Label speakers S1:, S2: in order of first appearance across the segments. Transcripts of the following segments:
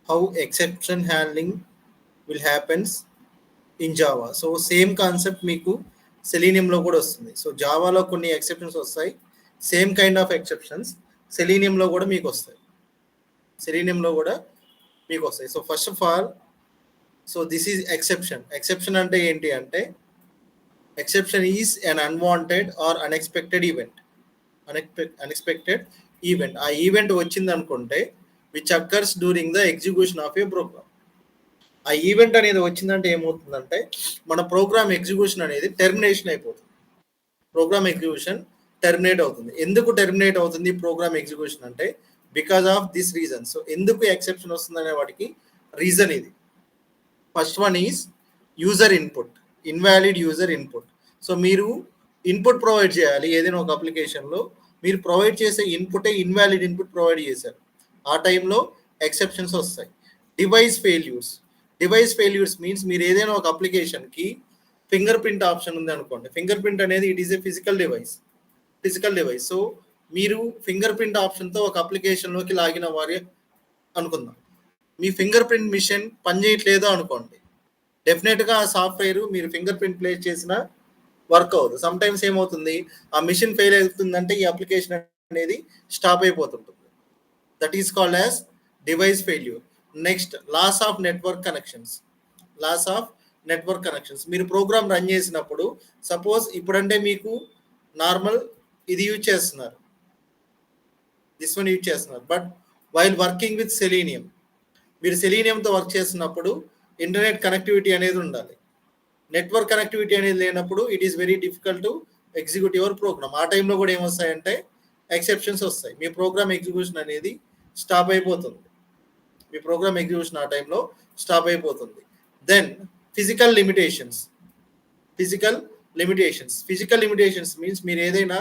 S1: how exception handling will happens in Java. So same concept మీకు సెలీనియంలో కూడా వస్తుంది. So జావాలో కొన్ని ఎక్సెప్షన్స్ వస్తాయి, సేమ్ కైండ్ ఆఫ్ ఎక్సెప్షన్స్ సెలీనియంలో కూడా మీకు వస్తాయి. So first of all, so this is exception. Exception అంటే ఏంటి అంటే, exception is an unwanted or unexpected event. ఆ ఈవెంట్ వచ్చింది అనుకుంటే which occurs during the execution of a program. ఆ ఈవెంట్ అనేది వచ్చిందంటే ఏమవుతుందంటే మన ప్రోగ్రామ్ ఎగ్జిక్యూషన్ అనేది టెర్మినేషన్ అయిపోతుంది. ప్రోగ్రామ్ ఎగ్జిక్యూషన్ టెర్మినేట్ అవుతుంది. ఎందుకు టెర్మినేట్ అవుతుంది ప్రోగ్రామ్ ఎగ్జిక్యూషన్ అంటే, because of this reason. So ఎందుకు ఎక్సెప్షన్ వస్తుందనే వాటికి రీజన్ ఇది. First one is user input, invalid user input. So మీరు ఇన్పుట్ ప్రొవైడ్ చేయాలి ఏదైనా ఒక అప్లికేషన్లో, మీరు ప్రొవైడ్ చేసే ఇన్పుటే ఇన్వాలిడ్ ఇన్పుట్ ప్రొవైడ్ చేశారు, ఆ టైంలో ఎక్సెప్షన్స్ వస్తాయి. డివైస్ ఫెయిల్యూర్స్ మీన్స్ మీరు ఏదైనా ఒక అప్లికేషన్కి ఫింగర్ ప్రింట్ ఆప్షన్ ఉంది అనుకోండి. ఫింగర్ ప్రింట్ అనేది it is a physical device. So మీరు ఫింగర్ ప్రింట్ ఆప్షన్తో ఒక అప్లికేషన్లోకి లాగిన వారి అనుకుందాం, మీ ఫింగర్ ప్రింట్ మిషన్ పనిచేయట్లేదు అనుకోండి, డెఫినెట్గా ఆ సాఫ్ట్వేర్ మీరు ఫింగర్ ప్రింట్ ప్లేస్ చేసిన వర్క్ అవుతుంది. సమ్ టైమ్స్ ఏమవుతుంది, ఆ మిషన్ ఫెయిల్ అవుతుందంటే ఈ అప్లికేషన్ అనేది స్టాప్ అయిపోతుంటుంది. That is called as device failure. Next, loss of network connections. మీరు ప్రోగ్రామ్ రన్ చేసినప్పుడు సపోజ్ ఇప్పుడంటే మీకు నార్మల్ ఇది యూజ్ చేస్తున్నారు, దిస్ వన్ యూజ్ చేస్తున్నారు, but while working with Selenium, మీరు సెలీనియంతో వర్క్ చేస్తున్నప్పుడు ఇంటర్నెట్ కనెక్టివిటీ అనేది ఉండాలి. నెట్వర్క్ కనెక్టివిటీ అనేది లేనప్పుడు it is very difficult to execute your program. ఆ టైంలో కూడా ఏమొస్తాయంటే ఎక్సెప్షన్స్ వస్తాయి, మీ ప్రోగ్రామ్ ఎగ్జిక్యూషన్ అనేది స్టాప్ అయిపోతుంది. ఆ టైంలో స్టాప్ అయిపోతుంది. దెన్ ఫిజికల్ లిమిటేషన్స్ మీన్స్ మీరు ఏదైనా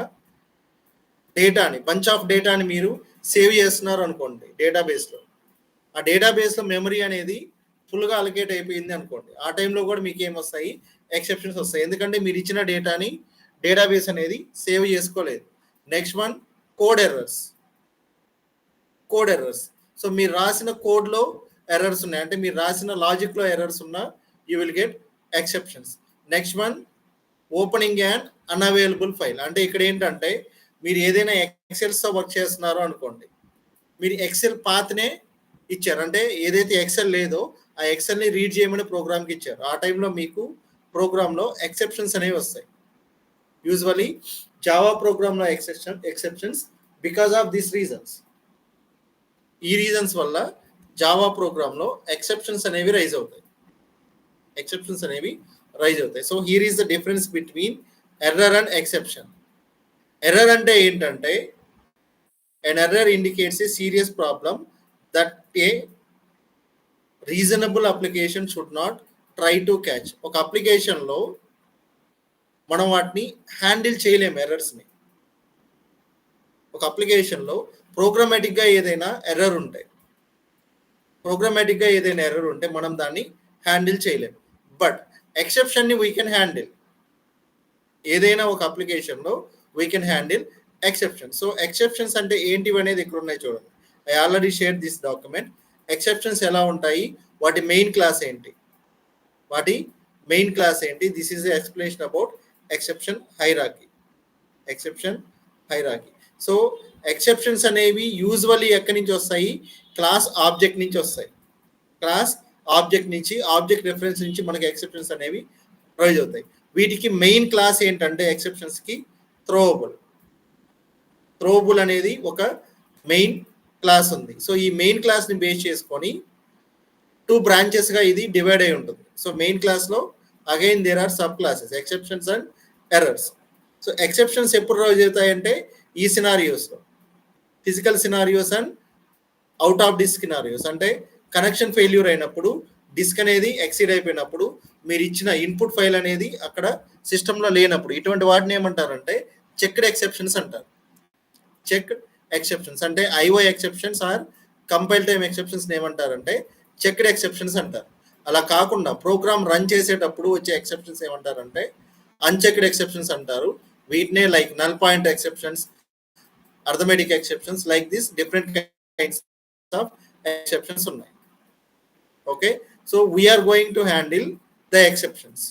S1: డేటాని, బంచ్ ఆఫ్ డేటాని మీరు సేవ్ చేస్తున్నారు అనుకోండి డేటాబేస్లో, ఆ డేటాబేస్లో మెమరీ అనేది ఫుల్గా అలొకేట్ అయిపోయింది అనుకోండి, ఆ టైంలో కూడా మీకు ఏమొస్తాయి, ఎక్సెప్షన్స్ వస్తాయి. ఎందుకంటే మీరు ఇచ్చిన డేటాని డేటాబేస్ అనేది సేవ్ చేసుకోలేదు. Next one, code errors. So మీరు రాసిన కోడ్లో ఎర్రర్స్ ఉన్నాయి అంటే, మీరు రాసిన లాజిక్లో ఎర్రర్స్ ఉన్నా you will get exceptions. Next one, opening and unavailable file. అంటే ఇక్కడ ఏంటంటే, మీరు ఏదైనా ఎక్సెల్స్తో వర్క్ చేస్తున్నారు అనుకోండి, మీరు ఎక్సెల్ పాత్నే ఇచ్చారు, అంటే ఏదైతే ఎక్సెల్ లేదో ఆ ఎక్సెల్ని రీడ్ చేయమని ప్రోగ్రామ్కి ఇచ్చారు, ఆ టైంలో మీకు ప్రోగ్రాంలో ఎక్సెప్షన్స్ అనేవి వస్తాయి. యూజువలీ జావా ప్రోగ్రాంలో exceptions because of this reasons. ఈ రీజన్స్ వల్ల జావా ప్రోగ్రాంలో ఎక్సెప్షన్స్ అనేవి రైజ్ అవుతాయి. So here is the difference between error and exception. Error అంటే ఏంటంటే, an error indicates a serious problem that a reasonable application should not try to catch. ఒక అప్లికేషన్లో మనం వాటిని హ్యాండిల్ చేయలేము ఎర్రర్స్ని. ఒక అప్లికేషన్లో ప్రోగ్రామాటిక్గా ఏదైనా ఎర్రర్ ఉంటే మనం దాన్ని హ్యాండిల్ చేయలేము. బట్ ఎక్సెప్షన్ని వీ కెన్ హ్యాండిల్. ఏదైనా ఒక అప్లికేషన్లో we can handle exception. So exceptions అంటే ఏంటివి అనేది ఇక్కడ ఉన్నాయి చూడండి. I already share this document. Exceptions ఎలా ఉంటాయి, వాటి మెయిన్ క్లాస్ ఏంటి, this is explanation about exception hierarchy. So exceptions అనేవి యూజువల్లీ ఎక్కడి నుంచి వస్తాయి, క్లాస్ ఆబ్జెక్ట్ నుంచి వస్తాయి. ఆబ్జెక్ట్ రెఫరెన్స్ నుంచి మనకి ఎక్సెప్షన్స్ అనేవి రైజ్ అవుతాయి. వీటికి మెయిన్ క్లాస్ ఏంటంటే ఎక్సెప్షన్స్కి థ్రోబుల్ అనేది ఒక మెయిన్ క్లాస్ ఉంది. సో ఈ మెయిన్ క్లాస్ని బేస్ చేసుకొని 2 బ్రాంచెస్గా ఇది డివైడ్ అయి ఉంటుంది. సో మెయిన్ క్లాస్లో again there are sub classes, exceptions and errors. So exceptions ఎప్పుడు రైజ్ అవుతాయంటే ఈ సినారియోస్లో, physical scenarios and out of disk scenarios. అంటే కనెక్షన్ ఫెయిల్యూర్ అయినప్పుడు, డిస్క్ అనేది ఎక్సీడ్ అయిపోయినప్పుడు, మీరు ఇచ్చిన ఇన్పుట్ ఫైల్ అనేది అక్కడ సిస్టంలో లేనప్పుడు, ఇటువంటి వాటిని ఏమంటారంటే చెక్డ్ ఎక్సెప్షన్స్ అంటారు. అంటే IO exceptions or compile time exceptions ఏమంటారంటే చెక్డ్ ఎక్సెప్షన్స్ అంటారు. అలా కాకుండా ప్రోగ్రామ్ రన్ చేసేటప్పుడు వచ్చే ఎక్సెప్షన్స్ ఏమంటారంటే అన్చెక్డ్ ఎక్సెప్షన్స్ అంటారు. వీటినే like null point exceptions, arithmetic exceptions, like this different kinds of exceptions ఉన్నాయి. Okay, so we're going to handle the exceptions.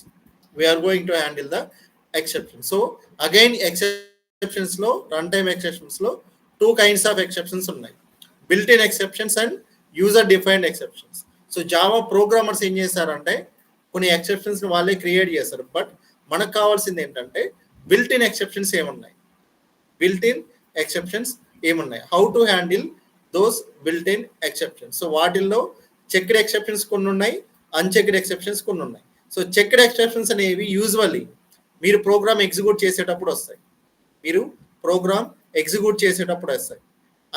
S1: We're going to handle the exception. So again exceptions లో, run time exceptions లో 2 kinds of exceptions ఉన్నాయి, built in exceptions and user defined exceptions. So Java programmers ఏం చేస్తారంటే కొన్ని exceptions వాళ్ళే create చేస్తారు. But మనకు కావాల్సింది ఏంటంటే బిల్ట్ ఇన్ ఎక్సెప్షన్స్ ఏమున్నాయి, బిల్ట్ ఇన్ ఎక్సెప్షన్స్ ఏమున్నాయి, how to handle those built in exceptions. So వాటిల్లో చెక్డ్ ఎక్సెప్షన్స్ కొన్ని ఉన్నాయి, అన్చెక్డ్ ఎక్సెప్షన్స్ కొన్ని ఉన్నాయి. సో చెక్డ్ ఎక్సెప్షన్స్ అనేవి యూజువల్లీ మీరు ప్రోగ్రామ్ ఎగ్జిక్యూట్ చేసేటప్పుడు వస్తాయి, మీరు ప్రోగ్రామ్ ఎగ్జిక్యూట్ చేసేటప్పుడు వస్తాయి.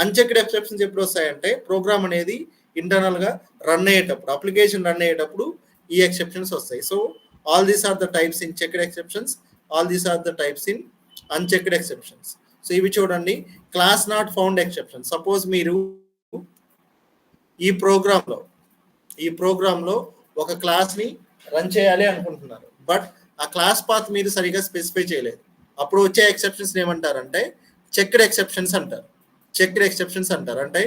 S1: అన్చెక్డ్ ఎక్సెప్షన్స్ ఎప్పుడు వస్తాయంటే ప్రోగ్రామ్ అనేది ఇంటర్నల్ గా రన్ అయ్యేటప్పుడు, అప్లికేషన్ రన్ అయ్యేటప్పుడు ఈ ఎక్సెప్షన్స్ వస్తాయి. So all these are the types in checked exceptions, all these are the types in unchecked exceptions. So ఇవి చూడండి, class not found exception. Suppose మీరు ఈ ప్రోగ్రామ్ లో ఒక క్లాస్ ని రన్ చేయాలి అనుకుంటున్నారు, బట్ ఆ క్లాస్ పాత్ మీరు సరిగా స్పెసిఫై చేయలేదు. అప్పుడు వచ్చే ఎక్సెప్షన్స్ ఏమంటారంటే చెక్డ్ ఎక్సెప్షన్స్ అంటారు. చెక్డ్ ఎక్సెప్షన్స్ అంటారు అంటే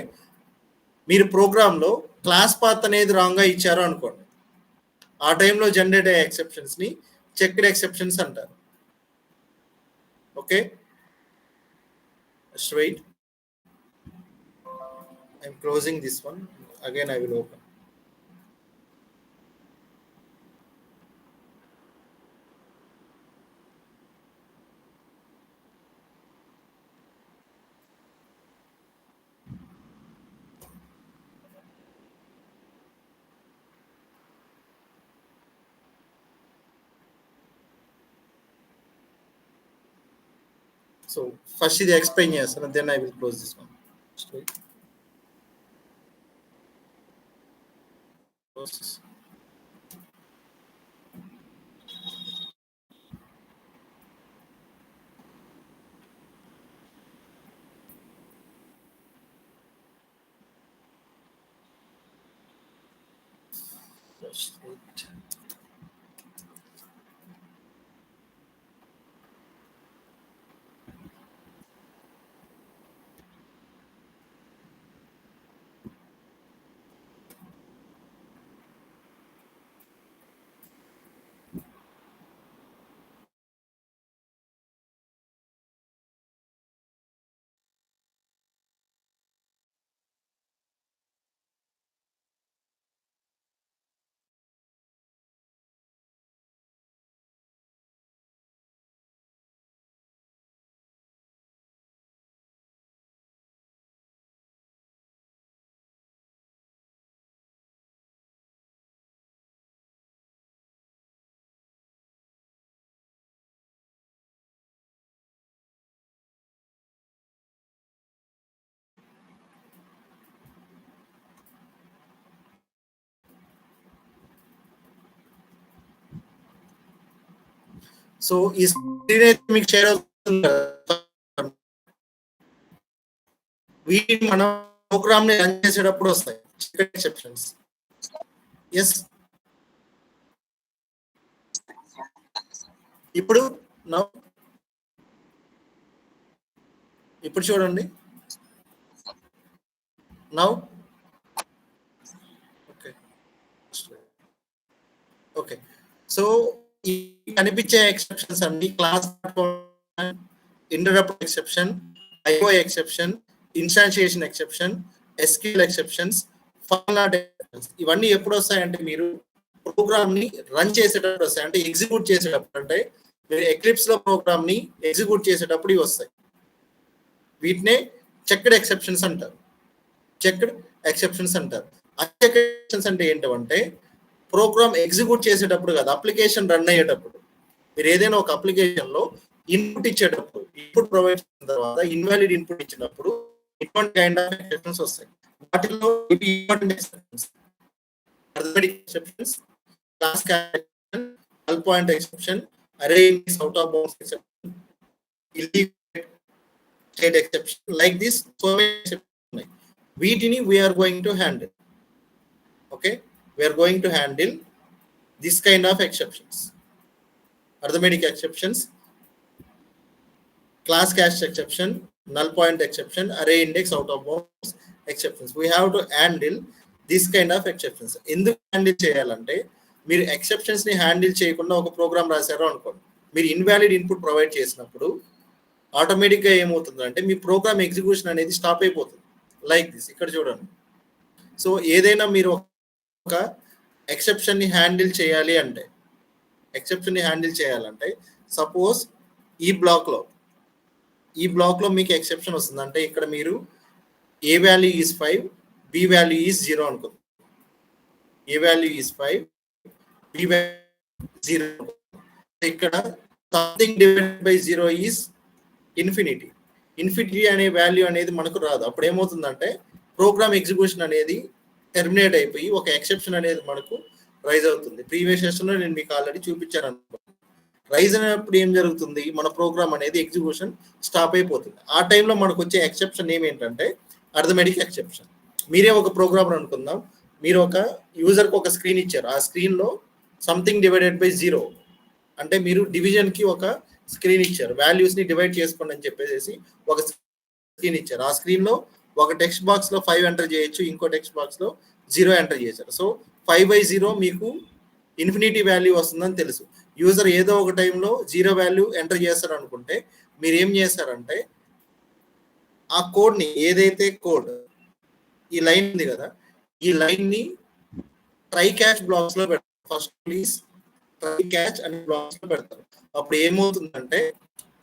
S1: మీరు ప్రోగ్రామ్ లో క్లాస్ పాత్ అనేది రాంగ్ గా ఇచ్చారు అనుకోండి, ఆ టైంలో జనరేట్ అయ్యే ఎక్సెప్షన్స్ ని చెక్డ్ ఎక్సెప్షన్స్ అంటారు. Okay, wait, I'm closing this one, again I will open. So first ఇది explain చేస్తాను, then I will close this one. Straight. Process. Straight. So ఈ స్క్రీన్ అయితే మీకు షేర్ అవుతుంది కదా, వీటిని మనం ప్రోగ్రామ్ ని రన్ చేసేటప్పుడు వస్తాయి ఎక్సెప్షన్స్. ఎస్, ఇప్పుడు ఇప్పుడు చూడండి, నౌ ఓకే ఓకే. సో ఈ కనిపించే ఎక్సెప్షన్స్ అన్ని class interrupt exception, IO exception, instantiation exception, SQL exceptions, function not exceptions, ఇవన్నీ ఎప్పుడు వస్తాయంటే మీరు ప్రోగ్రామ్ ని రన్ చేసేటప్పుడు వస్తాయి, అంటే ఎగ్జిక్యూట్ చేసేటప్పుడు. అంటే మీరు ఎక్లిప్స్ లో ప్రోగ్రామ్ ని ఎగ్జిక్యూట్ చేసేటప్పుడు ఇవి వస్తాయి. వీటినే చెక్డ్ ఎక్సెప్షన్స్ అంటారు. చెక్డ్ ఎక్సెప్షన్స్ అంటారు. అన్చెక్డ్ ఎక్సెప్షన్స్ అంటే ఏంటంటే ప్రోగ్రామ్ ఎగ్జిక్యూట్ చేసేటప్పుడు కదా, అప్లికేషన్ రన్ అయ్యేటప్పుడు మీరు ఏదైనా ఒక అప్లికేషన్ లో ఇన్పుట్ ఇచ్చేటప్పుడు, ఇన్పుట్ ప్రొవైడ్ చేసిన తర్వాత ఇన్వాలిడ్ ఇన్పుట్ ఇచ్చినప్పుడు ఇటువంటి కైండ్ ఆఫ్ ఎక్సెప్షన్స్ వస్తాయి. వాటిలో ఇవి important exceptions, arithmetic exceptions, class exception, null point exception, array index out of bounds exception, illegal state exception, like this so many exceptions ఉన్నాయి. వీటిని we're going to handle. Okay, we are going to handle this kind of exceptions: arithmetic exceptions, class cache exception, null point exception, array index out of bounds, exceptions. We have to handle this kind of exceptions. ఎందుకు handle చేయాలంటే మీరు exceptions ని handle చేయకుండా ఒక programme రాశారు అనుకోండి, మీరు invalid input provide చేసినప్పుడు ఆటోమేటిక్గా ఏమవుతుందంటే మీ ప్రోగ్రామ్ ఎగ్జిక్యూషన్ అనేది స్టాప్ అయిపోతుంది. లైక్ దిస్, ఇక్కడ చూడండి. సో ఏదైనా మీరు ఒక ఎక్సెప్షన్ ని హ్యాండిల్ చేయాలి అంటే, ఎక్సెప్షన్ ని హ్యాండిల్ చేయాలంటే సపోజ్ ఈ బ్లాక్ లో మీకు ఎక్సెప్షన్ వస్తుంది. అంటే ఇక్కడ మీరు a value is 5, b value is 0 అనుకుంది. A value is 5, b value 0. ఇక్కడ something divided by 0 is infinity. Infinity అనే వాల్యూ అనేది మనకు రాదు. అప్పుడు ఏమవుతుందంటే ప్రోగ్రామ్ ఎగ్జిక్యూషన్ అనేది టెర్మినేట్ అయిపోయి ఒక ఎక్సెప్షన్ అనేది మనకు రైజ్ అవుతుంది. ప్రీవియస్ సెషన్లో నేను మీకు ఆల్రెడీ చూపించాను అనుకో. రైజ్ అయినప్పుడు ఏం జరుగుతుంది, మన ప్రోగ్రామ్ అనేది ఎగ్జిక్యూషన్ స్టాప్ అయిపోతుంది. ఆ టైంలో మనకు వచ్చే ఎక్సెప్షన్ ఏమేంటంటే అర్థమెటిక్ ఎక్సెప్షన్. మీరే ఒక ప్రోగ్రామర్ అనుకుందాం, మీరు ఒక యూజర్కి ఒక స్క్రీన్ ఇచ్చారు. ఆ స్క్రీన్లో సంథింగ్ డివైడెడ్ బై 0 అంటే మీరు డివిజన్కి ఒక స్క్రీన్ ఇచ్చారు, వాల్యూస్ని డివైడ్ చేసుకోండి అని చెప్పేసి ఒక స్క్రీన్ ఇచ్చారు. ఆ స్క్రీన్లో ఒక టెక్స్ట్ బాక్స్లో 5 ఎంటర్ చేయొచ్చు, ఇంకో టెక్స్ట్ బాక్స్లో 0 ఎంటర్ చేశారు. సో 5/0 మీకు ఇన్ఫినిటీ వాల్యూ వస్తుందని తెలుసు. యూజర్ ఏదో ఒక టైంలో 0 వాల్యూ ఎంటర్ చేస్తారు అనుకుంటే మీరు ఏం చేస్తారంటే ఆ కోడ్ని, ఏదైతే కోడ్ ఈ లైన్ ఉంది కదా, ఈ లైన్ని ట్రై క్యాచ్ బ్లాక్స్ లో పెడతారు. ఫస్ట్ ప్లీజ్ ట్రై క్యాచ్ అనే బ్లాక్స్ లో పెడతారు. అప్పుడు ఏమవుతుందంటే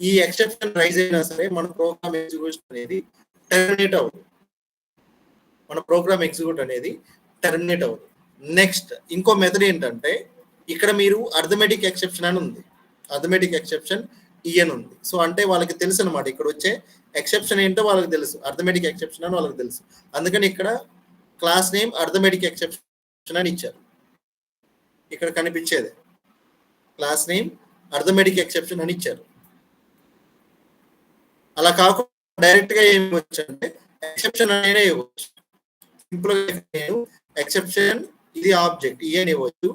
S1: ఈ ఎక్సెప్షన్ రైజ్ అయినా సరే మన ప్రోగ్రామ్ ఎగ్జిక్యూషన్ అనేది టెర్మినేట్ అవుతుంది. టెర్మినేట్ అవుతుంది. నెక్స్ట్ ఇంకో మెథడ్ ఏంటంటే ఇక్కడ మీరు అర్థమెటిక్ ఎక్సెప్షన్ అని ఉంది, అర్థమెటిక్ ఎక్సెప్షన్ ఈఎన్ ఉంది. సో అంటే వాళ్ళకి తెలుసు అనమాట, ఇక్కడ వచ్చే ఎక్సెప్షన్ ఏంటో వాళ్ళకి తెలుసు, అర్థమెటిక్ ఎక్సెప్షన్ అని వాళ్ళకి తెలుసు. అందుకని ఇక్కడ క్లాస్ నేమ్ అర్థమెటిక్ ఎక్సెప్షన్ అని ఇచ్చారు. ఇక్కడ కనిపించేది క్లాస్ నేమ్ అర్థమెటిక్ ఎక్సెప్షన్ అని ఇచ్చారు. అలా కాకుండా డైరెక్ట్ గా ఏమి ఇవ్వచ్చు అంటే ఎక్సెప్షన్ అనే ఇవ్వచ్చు. సింపుల్ గా నేను ఎక్సెప్షన్ ఇది ఆబ్జెక్ట్ ఈ అని ఇవ్వచ్చు.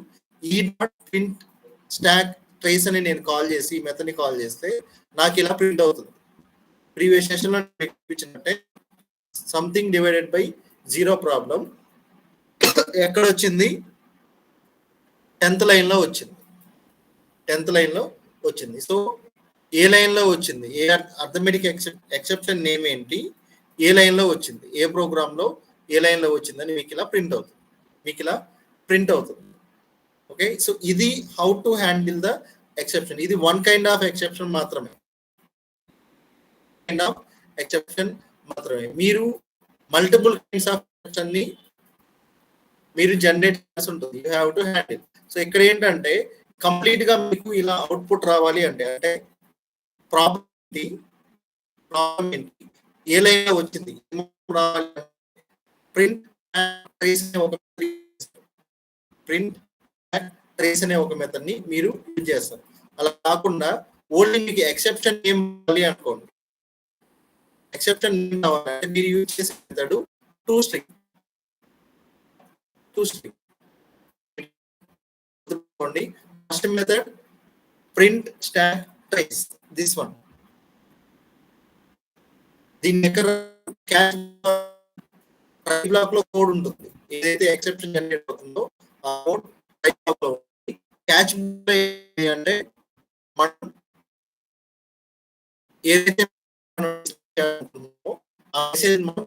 S1: ఈ డాట్ ప్రింట్ స్టాక్ ట్రేస్ అని నేను కాల్ చేసి ఈ మెథడ్ ని కాల్ చేస్తే నాకు ఇలా ప్రింట్ అవుతుంది. ప్రీవియస్ సెషన్ లో చూపించినట్టే సంథింగ్ డివైడెడ్ బై 0 ప్రాబ్లం ఎక్కడ వచ్చింది, 10th లైన్ లో వచ్చింది. 10th లైన్ లో వచ్చింది. సో ఏ లైన్ లో వచ్చింది, ఏ అర్థమెటిక్ ఎక్సెప్షన్ నేమ్ ఏంటి, ఏ లైన్ లో వచ్చింది, ఏ ప్రోగ్రామ్ లో ఏ లైన్ లో వచ్చిందని మీకు ఇలా ప్రింట్ అవుతుంది. ఓకే, సో ఇది how to handle the exception. ఇది వన్ కైండ్ ఆఫ్ ఎక్సెప్షన్ మాత్రమే. మీరు మల్టిపుల్ కైండ్స్ ఆఫ్ ఎక్సెప్షన్ ని మీరు జనరేట్ చేయాల్సి ఉంటుంది. You have to handle. So ఇక్కడ ఏంటంటే కంప్లీట్ గా మీకు ఇలా అవుట్పుట్ రావాలి అంటే ప్రాబ్లం ఏంటి, ఏ లైన్ లో వచ్చింది, ప్రింట్ ట్రేస్ అనే ఒక మెథడ్ ని మీరు యూజ్ చేస్తారు. అలా కాకుండా ఓన్లీ మీకు ఎక్సెప్షన్ ఏం కావాలి అనుకోండి, ఎక్సెప్షన్ కావాలంటే మీరు యూజ్ చేసే method to string. First method print stock trace, this one. దీని దగ్గర క్యాచ్ బ్లాక్ లో కోడ్ ఉంటుంది, ఏదైతే ఎక్సెప్షన్ జనరేట్ అవుతుందో ఆ కోడ్ బ్లాక్ లో ఉంటుంది. క్యాచ్ అంటే మనం ఏదైతే ఆ మెసేజ్ మనం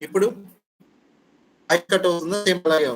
S1: ఇప్పుడు కట్ అవుతుందో సేమ్ అలాగే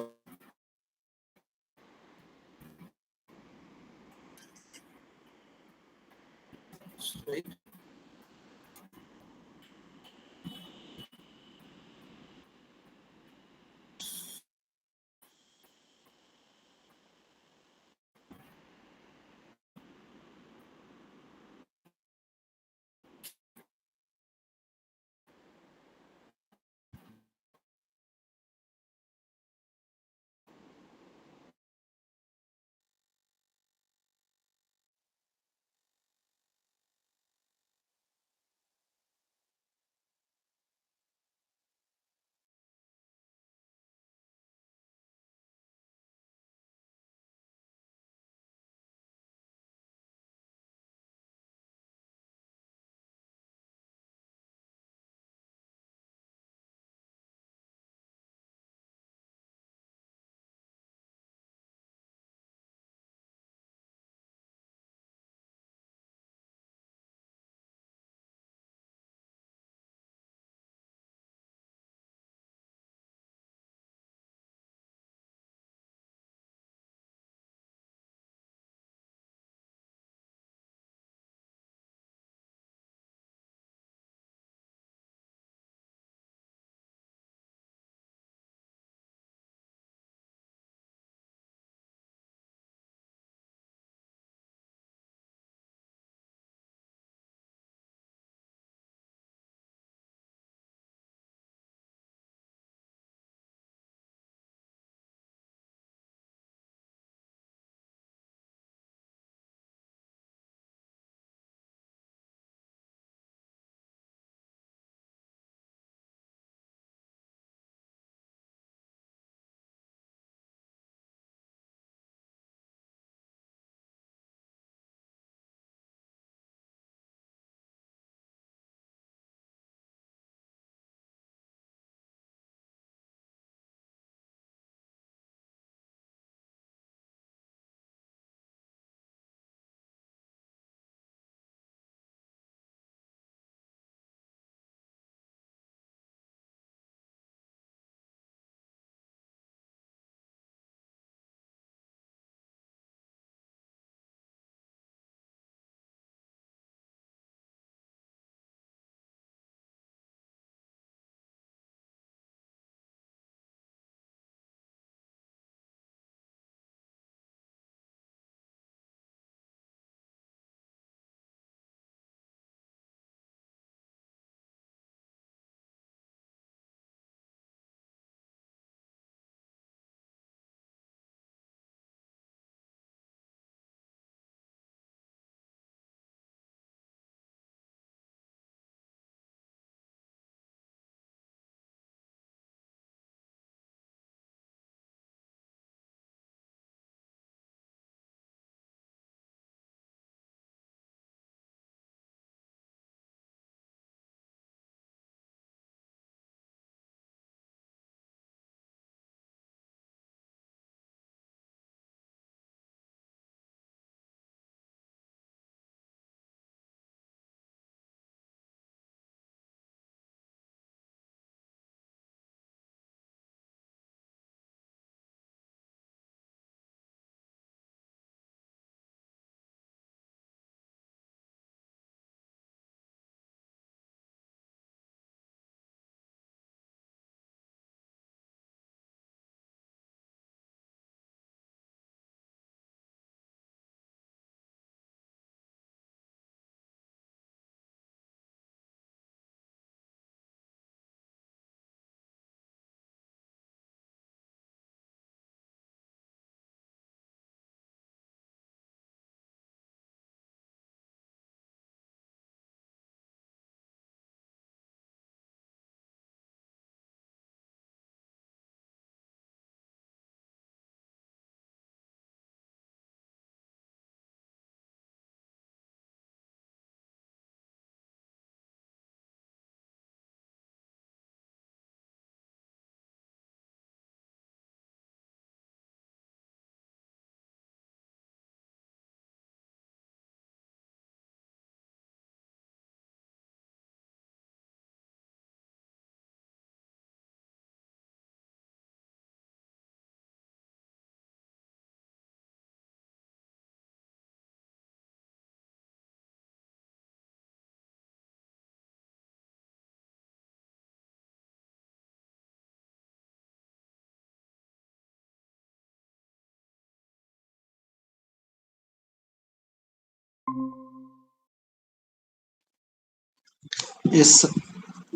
S1: ఎస్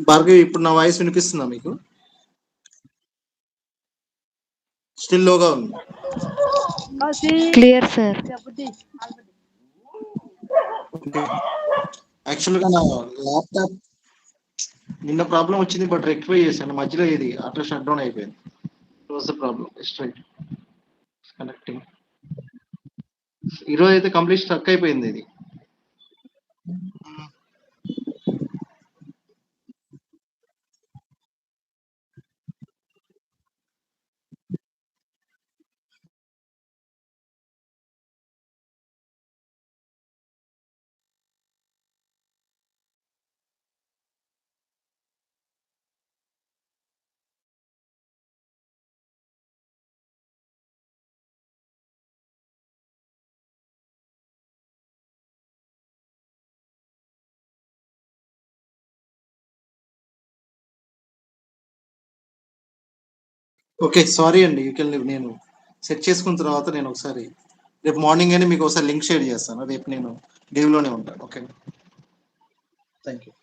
S1: భార్గవి, ఇప్పుడు నా వాయిస్ వినిపిస్తుందా మీకు? స్టిల్ లోగా ఉంది.
S2: Clear sir.
S1: యాక్చువల్గా నా ల్యాప్టాప్ నిన్న ప్రాబ్లం వచ్చింది, బట్ రెక్టిఫై చేశాను. మధ్యలో ఇది అట్లా షట్ డౌన్ అయిపోయింది. It was the problem. Straight connecting. ఈరోజు అయితే కంప్లీట్ స్ట్రక్ అయిపోయింది ఇది. ఓకే, సారీ అండి. You can live. నేను సెట్ చేసుకున్న తర్వాత నేను ఒకసారి రేపు మార్నింగ్ అయినా మీకు ఒకసారి లింక్ షేర్ చేస్తాను. రేపు నేను లీవ్లోనే ఉంటాను. Okay, thank you.